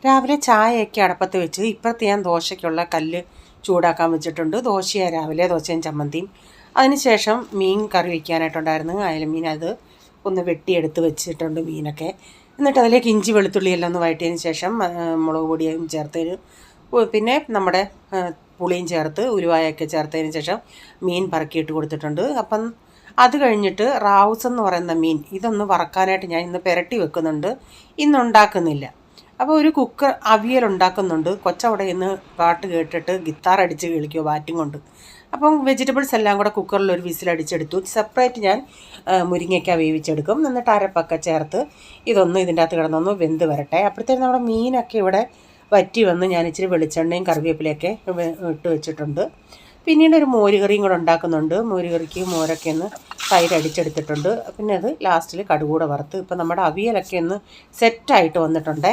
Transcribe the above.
രാവിലെ ചായയൊക്കെ അടപ്പത്ത് വെച്ച് ഇപ്പുറത്ത് ഞാൻ ദോശയ്ക്കുള്ള കല്ല് ചൂടാക്കാൻ വെച്ചിട്ടുണ്ട്. ദോശയാണ് രാവിലെ, ദോശയും ചമ്മന്തിയും. അതിനുശേഷം മീൻ കറി വയ്ക്കാനായിട്ടുണ്ടായിരുന്നു. അയലമീൻ അത് ഒന്ന് വെട്ടിയെടുത്ത് വെച്ചിട്ടുണ്ട് മീനൊക്കെ. എന്നിട്ട് അതിലേക്ക് ഇഞ്ചി വെളുത്തുള്ളി എല്ലാം ഒന്ന് വഴറ്റിയതിന് ശേഷം മുളക് പൊടിയും ചേർത്തതിന് പിന്നെ നമ്മുടെ പുളിയും ചേർത്ത് ഉലുവായൊക്കെ ചേർത്തതിന് ശേഷം മീൻ പറക്കിയിട്ട് കൊടുത്തിട്ടുണ്ട്. അപ്പം അത് കഴിഞ്ഞിട്ട് റാവുസ് എന്ന് പറയുന്ന മീൻ ഇതൊന്ന് വറക്കാനായിട്ട് ഞാൻ ഇന്ന് പുരട്ടി വെക്കുന്നുണ്ട്, ഇന്നുണ്ടാക്കുന്നില്ല. അപ്പോൾ ഒരു കുക്കർ അവിയൽ ഉണ്ടാക്കുന്നുണ്ട്. കൊച്ചവിടെ ഇന്ന് പാട്ട് കേട്ടിട്ട് ഗിത്താർ അടിച്ച് കളിക്കുമോ ബാറ്റും കൊണ്ട്. അപ്പം വെജിറ്റബിൾസ് എല്ലാം കൂടെ കുക്കറിൽ ഒരു വിസിലടിച്ചെടുത്തു. സെപ്പറേറ്റ് ഞാൻ മുരിങ്ങയ്ക്ക വേവിച്ചെടുക്കും. എന്നിട്ട് അരപ്പൊക്കെ ചേർത്ത് ഇതൊന്ന് ഇതിൻ്റെ അകത്ത് കിടന്നൊന്ന് വെന്ത് വരട്ടെ. അപ്പോഴത്തേക്കും നമ്മുടെ മീനൊക്കെ ഇവിടെ വറ്റി വന്ന് ഞാൻ ഇച്ചിരി വെളിച്ചെണ്ണയും കറിവേപ്പിലയൊക്കെ ഇട്ട് വെച്ചിട്ടുണ്ട്. പിന്നീട് ഒരു മോരുകറിയും കൂടെ ഉണ്ടാക്കുന്നുണ്ട്. മോരുകറിക്ക് മോരൊക്കെ ഒന്ന് തൈര് അടിച്ചെടുത്തിട്ടുണ്ട്. പിന്നെ അത് ലാസ്റ്റിൽ കടുകൂടെ വറുത്ത് ഇപ്പം നമ്മുടെ അവിയലൊക്കെ ഒന്ന് സെറ്റായിട്ട് വന്നിട്ടുണ്ടേ.